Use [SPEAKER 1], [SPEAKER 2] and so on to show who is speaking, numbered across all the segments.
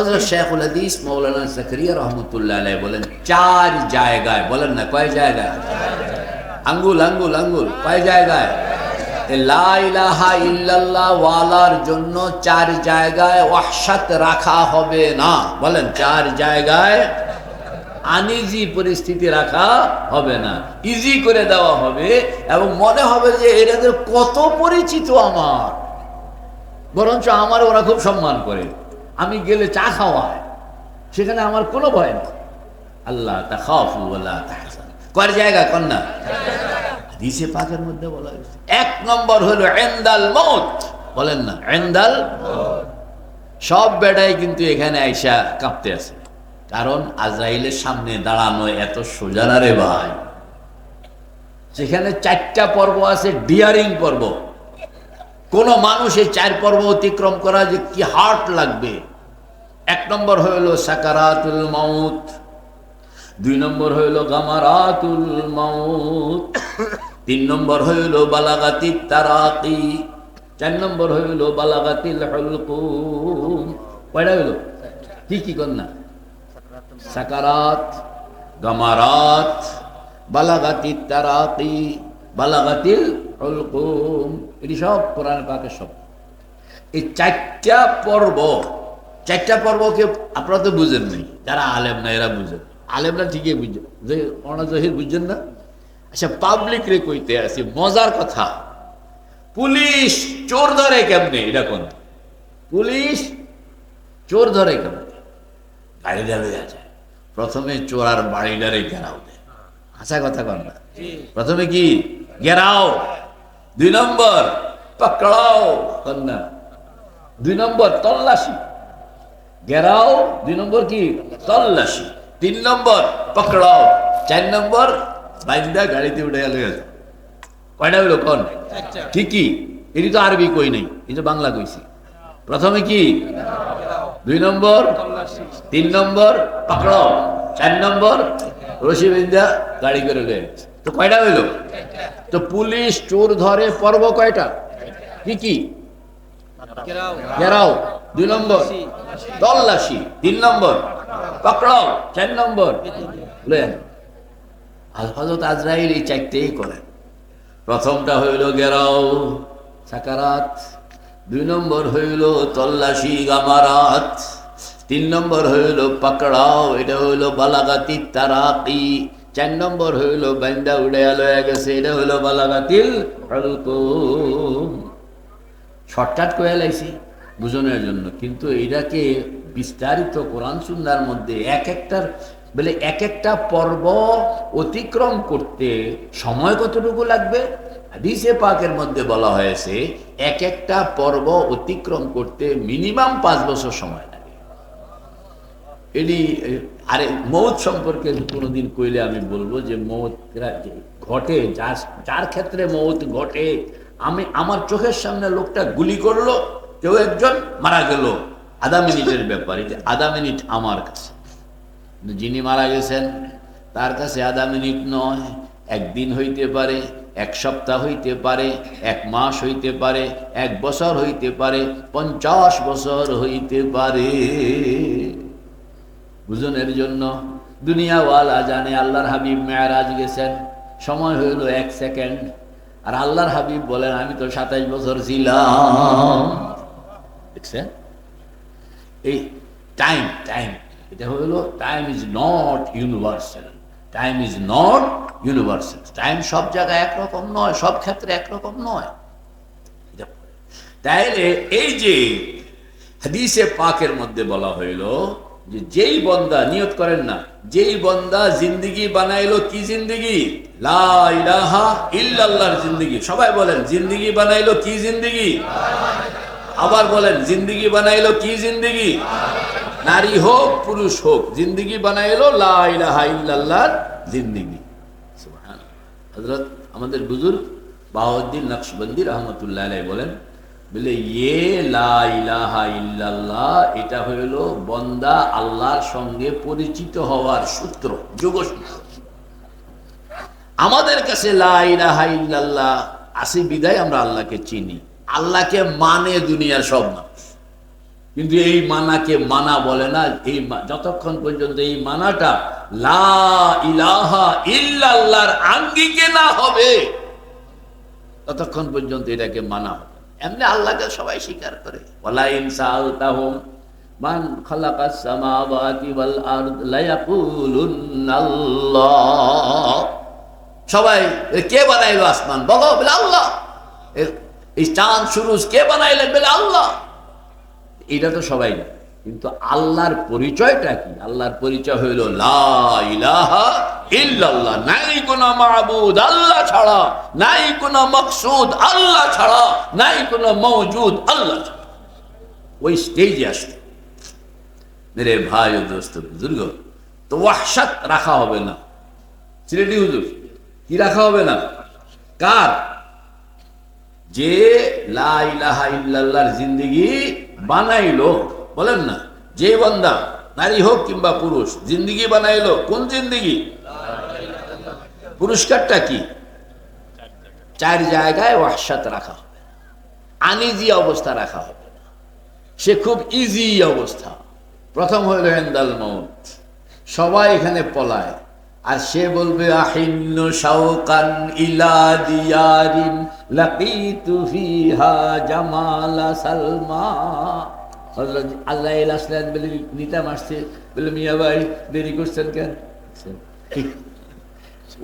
[SPEAKER 1] হযরত শেখুল হাদিস মাওলানা জাকারিয়া রহমতুল্লাহ আলাইহি বলেন, চার জায়গায়, বলেন না কয় জায়গায়? আঙ্গুল আঙ্গুল আঙ্গুল, কয় জায়গায়? লা ইলাহা ইল্লাল্লাহ ওয়ালার জন্য চার জায়গায় ওয়াহশাত রাখা হবে না। বলেন, চার জায়গায় আনইজি পরিস্থিতি রাখা হবে না, ইজি করে দেওয়া হবে এবং মনে হবে যে এদের কত পরিচিত আমার, বরঞ্চ আমার ওরা খুব সম্মান করে। আমি গেলে চা খাওয়ায়, সেখানে আমার কোনো ভয় নেই। আল্লাহ তাখাফু ওয়ালা তাহজানু, কয় জায়গা কন্যা হাদিসে পাকের মধ্যে বলা হয়েছে। এক নম্বর হলো ইনদাল মউত, বলেন না ইনদাল মউত। সব বেড়াই কিন্তু এখানে আইসা কাঁপতে আছে, কারণ আজরাইলের সামনে দাঁড়ানো এত সোজা না রে ভাই। সেখানে চারটা পর্ব আছে, ডিয়ারিং পর্ব। কোন মানুষ এই চার পর্ব অতিক্রম করা যে কি হার্ট লাগবে। এক নম্বর হইল সাকারাতুল মাউত, দুই নম্বর হইল গামারাতুল মাউত, তিন নম্বর হইল বালাগাতিত তারাকি, চার নম্বর হইল বালাগাতিল হুলকুম। কয়টা হইল? কি কি কন্যা? সাকারাত, গামারাত, বালাগাতিত তারাকি, বালাগাতিল হুলকুম। এটি সব কোরআন পাকের শব্দ। এই চারটা পর্বকে আপনারা তো বুঝেন নাই, যারা আলেম না এরা বুঝেন। আলেমরা ঠিকই বুঝছেন, যে অনাজহির বুঝছেন না। আচ্ছা, পাবলিক রে কইতে আছে মজার কথা, পুলিশ চোর ধরে কেমনে? এটা কোন পুলিশ চোর ধরে কেমনে? গাড়িটা লইয়া যায়, প্রথমে চোর আর বাড়িটারে ঘেরাও দেয়। আচ্ছা কথা কন না, প্রথমে কি ঘেরাও, দুই নম্বর পকড়াও, কন্যা দুই নম্বর তল্লাশি। ঘেরাও, দুই নম্বর কি তল্লাশি, তিন নম্বর পকড়াও, চার নম্বর বাইন্দা গাড়িতে উঠে গেল। কয়টা হইল কোন? ঠিকই, এটি তো আরবি কই নাই, এই তো বাংলা কইছি। প্রথমে কি, দুই নম্বর, তিন নম্বর পকড়াও, চার নম্বর রশি বাইন্দা গাড়ি করে গেছে। তো কয়টা হইল? তো পুলিশ চোর ধরে পর্ব কয়টা? কি কি? ঘেরাও, দুই নম্বর তল্লাশি, তিন নম্বর পকড়াও, চার নম্বর হযরত আজরাইল এই চারটেই করেন। প্রথমটা হইল ঘেরাও সাকারাত, দুই নম্বর হইল তল্লাশি গামারাত, তিন নম্বর হইল পকড়াও, এটা হইল বালাগাতিত তারাকি, চার নম্বর হইল বান্দা উড়ে লয়ে গেছে, এটা হইল বালাগাতিল হুলকুম। শর্টকাট করে লাইছি বুঝনের জন্য, কিন্তু এটাকে বিস্তারিত কোরআন সুন্নাহর মধ্যে এক একটা পর্ব অতিক্রম করতে সময় কতটুকু লাগবে। হাদিসে পাকের মধ্যে বলা হয়েছে এক একটা পর্ব অতিক্রম করতে মিনিমাম 5 বছর সময় লাগে। এটি আরে মৌত সম্পর্কে কোনোদিন কইলে আমি বলবো যে মৌত ঘটে, যার ক্ষেত্রে মৌত ঘটে, আমার চোখের সামনে লোকটা গুলি করলো, কেউ একজন মারা গেল, আধা মিনিটের ব্যাপার। আধা মিনিট আমার কাছে, যিনি মারা গেছেন তার কাছে আধা মিনিট নয়, একদিন হইতে পারে, এক সপ্তাহ হইতে পারে, এক মাস হইতে পারে, 1 বছর হইতে পারে, 50 বছর হইতে পারে। বুঝনের জন্য দুনিয়াওয়ালা জানে আল্লাহর হাবিব মেরাজ গেছেন, সময় হইল 1 সেকেন্ড, আর আল্লাহর হাবিব বলেন আমি তো 27 বছর ছিলাম। দেখছেন এই টাইম, এটা হলো time is not universal, time is not universal. Time সব জায়গায় একরকম নয়, সব ক্ষেত্রে একরকম নয়। তাইলে এই যে হাদিসে পাকের মধ্যে বলা হইল যে যেই বন্দা, নিয়ত করেন না, যেই বন্দা জিন্দিগি বানাইলো, কি জিন্দিগি? লা ইলাহা ইল্লাল্লাহর জিন্দিগি। সবাই বলেন জিন্দিগি বানাইলো কি জিন্দিগি? আবার বলেন জিন্দিগি বানাইলো কি জিন্দিগি? নারী হোক পুরুষ হোক, জিন্দিগি বানাইলো লা ইলাহা ইল্লাল্লাহর জিন্দিগি। সুবহানাল্লাহ। হযরত আমাদের বুজুর্গ বাহাউদ্দিন নকশবন্দি রহমতুল্লাহ আলাইহি বলেন, বলে ইয়ে লা ইলাহা ইল্লাল্লাহ, এটা হইল বন্দা আল্লাহর সঙ্গে পরিচিত হওয়ার সূত্র, যোগসূত্র। আমাদের কাছে লা ইলাহা ইল্লাল্লাহ আসি বিদায় আমরা আল্লাহকে চিনি, আল্লাহকে মানে দুনিয়ার সব মানুষ। কিন্তু এই মানাকে মানা বলে না। এই যতক্ষণ পর্যন্ত এই মানাটা লা ইলাহা ইল্লাল্লাহর আঙ্গিকে না হবে ততক্ষণ পর্যন্ত এটাকে মানা হবে। এমনি আল্লাহকে সবাই স্বীকার করে, ওয়ালা ইন সাআলতাহুম মান খালাকাস সামাওয়াতি ওয়াল আরদ লা ইয়াকুলুনাল্লাহ। সবাই কে বানাইলো আসমান, বলো বলে আল্লাহ। এই চাঁদ সূরজ কে বানাইলেন, বলে আল্লাহ। এটা তো সবাই জানে, কিন্তু আল্লাহর পরিচয়টা কি? আল্লাহর পরিচয় হইল লা ইলাহা ইল্লাল্লাহ, নাই কোনো মাবুদ আল্লাহ ছাড়া, নাই কোনো মাকসুদ আল্লাহ ছাড়া, নাই কোনো মওজুদ আল্লাহ ছাড়া। ওই স্টেজে আসলে মেরে ভাই ও দোস্ত বুজুর্গ, তো ওয়াহশাত রাখা হবে না। সিলেটি হুজুর কি রাখা হবে না? কার? যে লা ইলাহা ইল্লাল্লাহর জিন্দেগি বানাইলো, বলেন না, যে বান্দা নারী হোক কিংবা পুরুষ জিন্দেগি বানাইলো, কোন জিন্দেগি? পুরস্কারটা কি? 4 জায়গায় ওয়াহশাত রাখা হবে, আনিজি অবস্থা রাখা হবে না, সে খুব ইজি অবস্থা। প্রথম হইল ইনদাল মউত, সবাই এখানে পলায়, আর সে বলবে আহিন্নু শাওকান ইলা দিয়ারিন লাকিতু ফিহা জামালা সালমা। হযরত আজরাইল আসলেন, বলে নিতাম আসছে, বলে মিয়া ভাই দেরি করছেন কেন?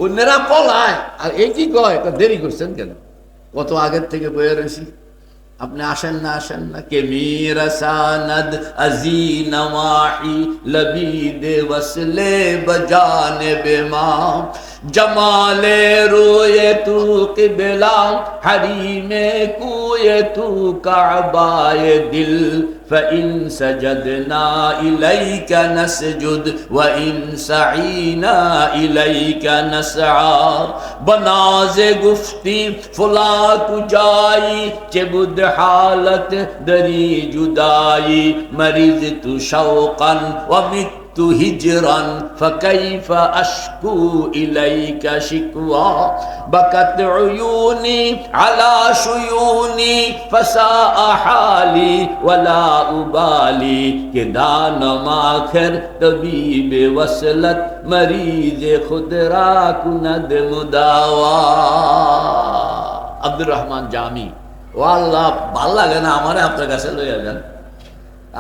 [SPEAKER 1] অন্যরা পলায়, আর এই কি কয়, দেরি করছেন কেন? কত আগের থেকে বয়ে রয়েছি, আপনি আসেন না, আসেন না। কে মেরা সানদ আজি নওয়াহি লবিদে ওসলে বজানে বেমাম জমালে রোয়ে তু কিবলা হরিমে কুয়ে তু কাবায়ে দিল فإن سجدنا إليك نسجد وإن سعينا إليك نسعى بناز گفتی فلا کجائی چبد حالت دری جدائی مریض تو شوقا ومت تو ہجران فکیف اشکو الیک شکوا بکت عیونی علی شیونی فساء حالی ولا ابالی کہ دانم آخر طبیب وصلت مریض خود را کند مداوا۔ আব্দুর রহমান জামি, ও আল্লাহ, ভাল লাগে না আমারে আপনার কাছে লইয়া যান।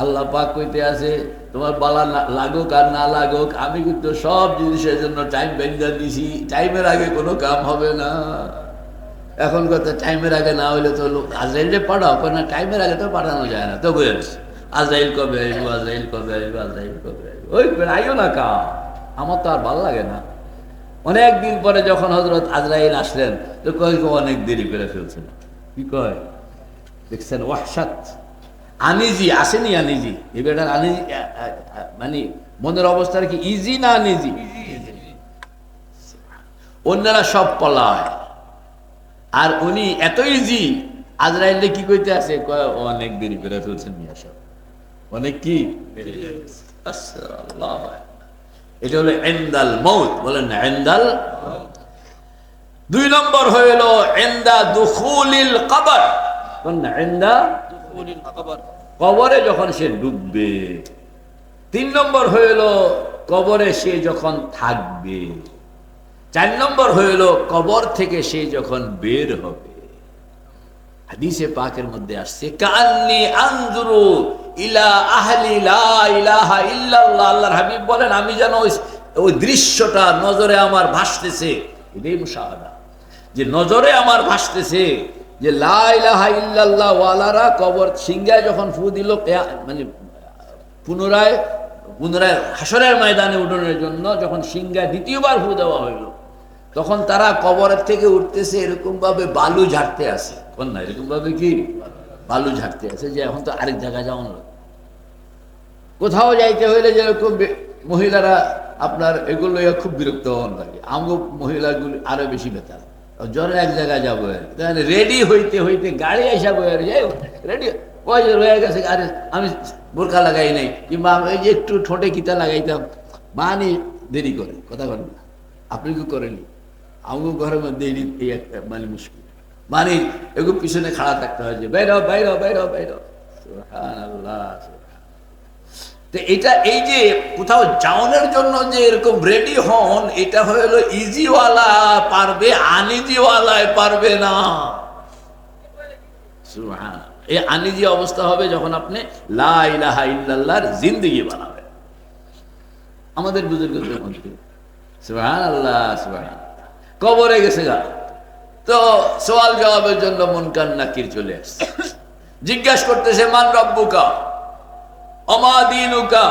[SPEAKER 1] আল্লাহ পাক কইতে আছে, তোমার বালা লাগুক আর না লাগুক, আমি কিন্তু সব জিনিসের জন্য টাইম বেঁধে দিছি, টাইমের আগে কোনো কাম হবে না। এখন কথা টাইমের আগে না হইলে তো লোক আজরাইলে পাঠাও, না টাইমের আগে তো পাঠানো যায় না। তো বুঝেছি আজরাইল কবে আসবো, আজরাইল কবে আসবো, আজরাইল কবে আসবো, ওই আইও না কা, আমার তো আর ভালো লাগে না। অনেক দিন পরে যখন হযরত আজরাইল আসলেন, তো কয় অনেক দেরি করে ফেলছেন। কি কয় দেখছেন? ওয়াহশাত, আনিজি আসেনি, আনিজি এই বেটার আনিজি, মানে মনের অবস্থার কি ইজি না আনিজি? অন্যরা সব পলায়, আর উনি এত ইজি। আজরাইলে কি কইতে আছে? কয় অনেক দেরি করে ফেলছেন মিয়া সাহেব, অনেক কি আল্লাহ। এটা হলো ইনদাল মউত, বলেন না ইনদাল। 2 নম্বর হইল ইনদা দুখুলিল কবর, বলেন না ইনদা দুখুলিল কবর, কবরে যখন সে ডুববে। 3 নম্বর হইল কবরে সে যখন থাকবে। 4 নম্বর হইল কবর থেকে সে যখন বের হবে। হাদিসে পাকের মধ্যে আসছে, কান্নি আনজুরু ইলা আহলি লা ইলাহা ইল্লাল্লাহ। আল্লাহর হাবিব বলেন, আমি যেন ওই দৃশ্যটা নজরে আমার ভাসতেছে। এটাই মুশাহাদা, যে নজরে আমার ভাসতেছে যে লা ইলাহা ইল্লাল্লাহ ওয়ালারা কবর সিংহায় যখন ফু দিল, মানে পুনরায় হাসরের ময়দানে উঠনের জন্য যখন সিংহায় দ্বিতীয়বার ফু দেওয়া হইল, তখন তারা কবরের থেকে উঠতেছে এরকম ভাবে বালু ঝাড়তে আসে। কোন না এরকম ভাবে কি বালু ঝাড়তে আসে, যে এখন তো আরেক জায়গায় যাওয়া লাগে। কোথাও যাইতে হইলে যেরকম মহিলারা আপনার এগুলো খুব বিরক্ত হন লাগে, আমগো মহিলাগুলি আরো বেশি বেতার। জ্বরে এক জায়গায় যাবো, রেডি হইতে হইতে গাড়ি আসা বই রেডি হয়ে গেছে। আরে আমি বোরকা লাগাই নাই, কিংবা এই যে একটু ঠোঁটে কিতা লাগাইতাম, মানে দেরি করে। কথা বলেন না, আপনি কি করেনি? আমগো ঘরের মধ্যে এই একটা মানে মুশকিল, মানে এগুলো পিছনে খাড়া থাকতে হয়, যে বাইর বাইর বাইর বাইর। সুবহানাল্লাহ। তো এটা এই যে কোথাও যাওয়ানোর জন্য যে এরকম রেডি হন, এটা হলো ইজিওয়ালা পারবে, আনিজিওয়ালায় পারবে না। সুবহানাল্লাহ। এই আনিজি অবস্থা হবে যখন আপনি লা ইলাহা ইল্লাল্লাহর জিন্দেগি বানাবেন। আমাদের বুজুর্গদের মধ্যে সুবহানাল্লাহ সুবহানাল্লাহ কবরে গেছে গা, তো সওয়াল জবাবের জন্য মুনকার নাকির চলে আসছে, জিজ্ঞাসা করতেছে মান রব্বুকা অমা দীনুকা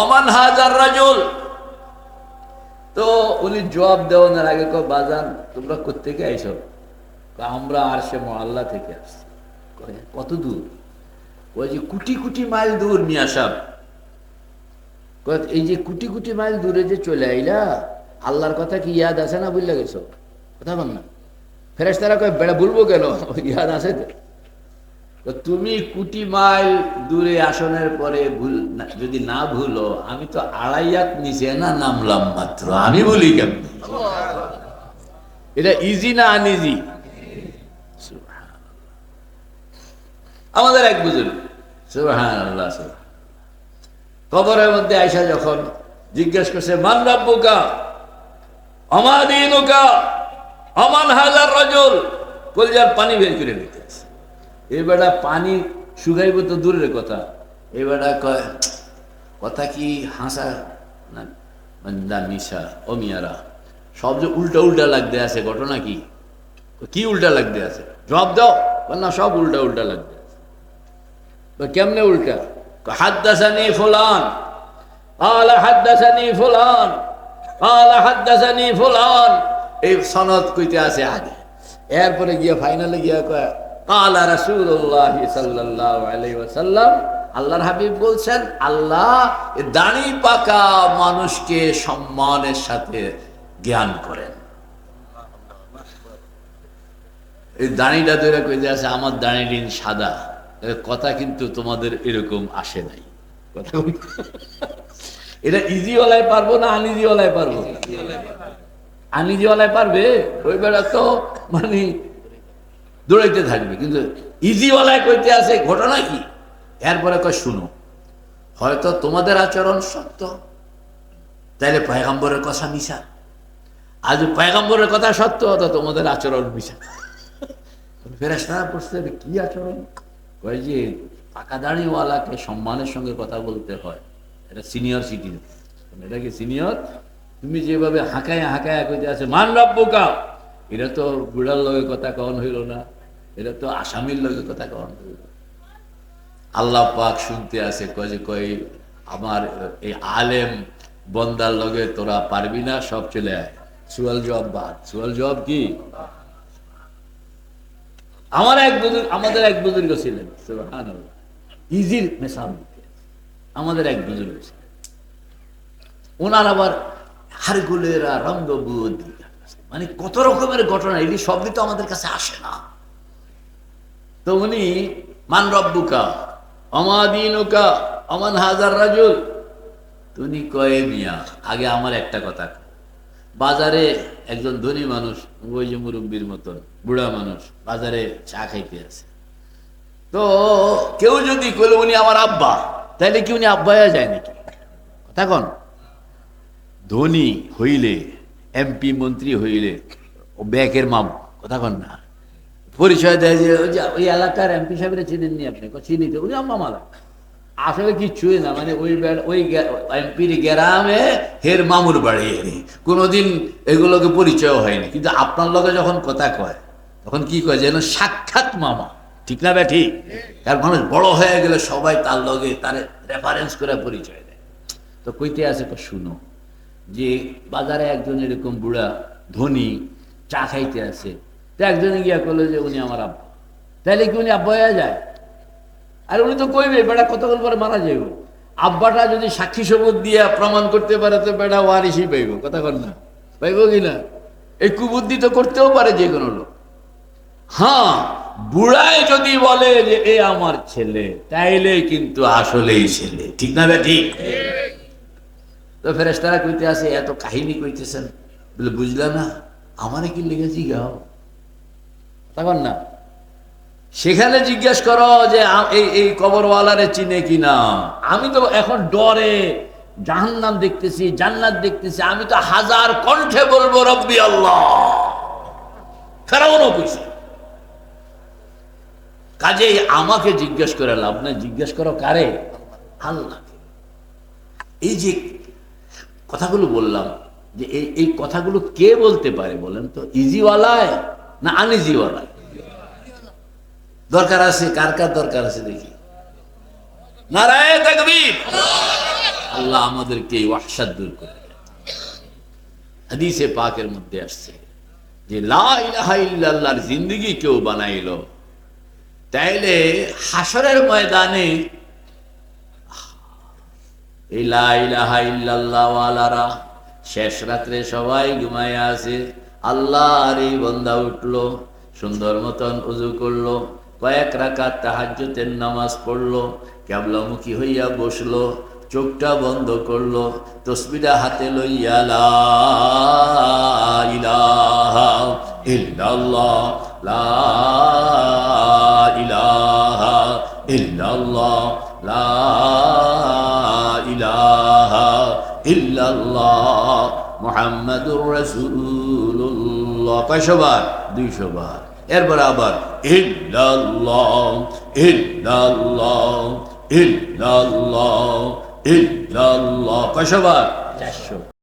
[SPEAKER 1] অমান হাজার রাজুল। তো উনি জবাব দেওয়ার আগে কয় বাজান তোমরা কোত্থেকে আইছো? আমরা আরশে মুআল্লা থেকে আসছি। কত দূর? ওই যে কোটি কোটি মাইল দূর মিয়া সাহেব। এই যে কোটি কোটি মাইল দূরে যে চলে আইলা, আল্লাহর কথা কি ইয়াদ আছে না বুঝলা গেছো? কথা বল না। ফেরেশতারা কয় বেড়া বলবো কেন, ইয়াদ আছে তো। তুমি কোটি মাইল দূরে আসনের পরে যদি না ভুলো, আমি তো আড়াইয়াত নিচে না নামলাম মাত্র, আমি বলি কেমন? এটা ইজি না আনইজি? আমাদের এক বুজুর্গ সুবহানাল্লাহ কবরের মধ্যে আয়েশা যখন জিজ্ঞেস করছে মান রাব্বুকা আমা দীনুকা আমান হাজার রাজুল, কলজার পানি বের করে নিতেছে। এই বেটা পানি শুকাইব তো দূরের কথা, এই বেটা কয় কথা কি হাসা না মিশা ও মিয়ারা, সব যে উল্টা উল্টা লাগতে আছে, ঘটনা কি কি উল্টা লাগতে আছে? জবাব দাও। না সব উল্টা উল্টা লাগতে আছে। কেমনে উল্টা? হাদ্দাসানি ফুলান আলা হাদ্দাসানি ফুলান আলা হাদ্দাসানি ফুলান, এই সনদ কইতে আছে আগে, এরপরে গিয়া ফাইনালে গিয়া কয় আলা রাসূলুল্লাহ সাল্লাল্লাহু আলাইহি ওয়াসাল্লাম, আল্লাহর হাবিব বলছেন আল্লাহ দাড়ি পাকা মানুষকে সম্মানের সাথে জ্ঞান করেন। এই দাড়িটা ধরে কইতে আছে আমার দাড়ি দিন সাদা, কথা কিন্তু তোমাদের এরকম আসে নাই। কথা এটা ইজিওয়ালায় পারবো না আনিজিওয়ালায় পারবো? আনিজিওয়ালায় পারবে, ওই বেড়া তো মানে দৌড়াইতে থাকবে, কিন্তু ইজিওয়ালায় কইতে আছে ঘটনা কি? এরপরে কয় শুনো, হয়তো তোমাদের আচরণ সত্য, তাইলে পয়গম্বরের কথা মিশা, আজ পয়গম্বরের কথা সত্য তো তোমাদের আচরণ মিশা। ফেরেশতারা পড়ছে কি আচরণ? কয় যে পাকা দাড়িওয়ালাকে সম্মানের সঙ্গে কথা বলতে হয়, এটা সিনিয়র সিটিজেন। এটা কি সিনিয়র? তুমি যেভাবে হাঁকায় হাঁকায় কইতে আছে মান রব্বুকা, এটা তো বুড়ার লগে কথা কন হইল না, এটা তো আসামির লগে কথা কন হইল। আল্লাহ পাক শুনতে আছে, কয় যে কয় আমার এই আলেম বন্দার লগে তোরা পারবি না, সব চলে আয়, সুয়াল জবাব বাদ। সুয়াল জবাব কি? আমাদের এক বুজুর্গ ছিলেন সুবহানাল্লাহ, ইজির মেসাল আমাদের এক বুজুর্গ ছিলেন, ওনার আবার হারগুলেরা রঙ্গবুদ, মানে কত রকমের ঘটনা, এটি সবই তো আমাদের কাছে আসে না। তো উনি মান রব্বুকা আমা দীনুকা আমান হাজার রাজুল, তুমি কয়ে মিয়া আগে আমার একটা কথা, বাজারে একজন ধনী মানুষ, ওই যে মুরব্বীর মতন বুড়া মানুষ বাজারে চা খাইতে আছে, তো কেউ যদি কইল উনি আমার আব্বা, তাইলে কি উনি আব্বায়া যায় নাকি? কথা কন। ধনী হইলে, এমপি মন্ত্রী হইলে ও ব্যাকের মাম, কথা কন না, পরিচয় দেয় যে ওই এলাকার এমপি সাহেবের চিনেননি আপনি? চিনিতে উনি আম্মা মালা, আসলে কিচ্ছুই না, মানে ওই এমপির গ্রামে হের মামুর বাড়ি, কোনোদিন এগুলোকে পরিচয় হয়নি, কিন্তু আপনার লগে যখন কথা কয় তখন কি কয় যেন সাক্ষাৎ মামা, ঠিক না ব্যাঠি? কারণ মানুষ বড় হয়ে গেলে সবাই তার লগে তার রেফারেন্স করে পরিচয় দেয়। তো কইতে আছে শুনো, যে বাজারে একজন এরকম বুড়া ধনী চা খাইতে আছে, তো একজনে গিয়া করলো যে উনি আমার আব্বা, তাইলে কি উনি আব্বা হয়ে যায়? আর উনি তো কইবে বেটা কতক্ষণ পরে মারা যাইব, আব্বাটা যদি সাক্ষী সবুত দিয়া প্রমাণ করতে পারে তো বেটা ওয়ারিসই পাইব, কথা কর না, পাইব কিনা? এই কুবুদ্ধি তো করতেও পারে যে কোনো লোক। হ্যাঁ, বুড়ায় যদি বলে যে এ আমার ছেলে, তাইলে কিন্তু আসলেই ছেলে, ঠিক না বেটি? তো ফেরেশতারা কইতে আছে এত কাহিনী কইতেছেন, বলে বুঝলা না আমারে কি লেগেছি গাও, তখন না সেখানে জিজ্ঞেস করো যে এই কবরওয়ালারে চিনে কিনা। আমি তো এখন ডরে জাহান্নাম দেখতেছি, জান্নাত দেখতেছি, আমি তো হাজার কণ্ঠে বলবো রব্বি আল্লাহ। ফেরাউনও কইছে। কাজেই আমাকে জিজ্ঞেস করে লাভ নাই, জিজ্ঞেস করো কারে? আল্লাহকে। এই যে কথাগুলো বললাম, যে এই কথাগুলো কে বলতে পারে বলেন তো? ইজিওয়ালায় না আনইজিওয়ালায়? দরকার আছে, কার কার দরকার আছে দেখি। নারায়ে তাকবীর। আল্লাহ আমাদেরকে এই ওয়াহশাত দূর করে দেন। হাদিসে পাকের মধ্যে আসছে যে লা ইলাহা ইল্লাল্লাহর জিন্দেগি কেউ বানাইল, তাইলে হাসরের ময়দানে এই লা ইলাহা ইল্লাল্লাহ ওয়ালারা শেষ রাত্রে সবাই ঘুমায় আছে, আল্লাহর এই বান্দা উঠলো, সুন্দর মতন উযু করলো, কয়েক রাকাত তাহাজ্জুদের নামাজ পড়লো, কিবলামুখী হইয়া বসলো, চোখটা বন্ধ করলো, তসবিহটা হাতে লইয়া লা ইলাহা ইল্লাল্লাহ, লা ইলাহা ইল্লাল্লাহ, লা ইলাহা ইল্লাল্লাহ মুহাম্মাদুর রাসূলুল্লাহ। 500 বার? 200 বার। এরপর আবার ইল্লাল্লাহ ইল্লাল্লাহ ইল্লাল্লাহ ইল্লাল্লাহ। 500 বার? 400।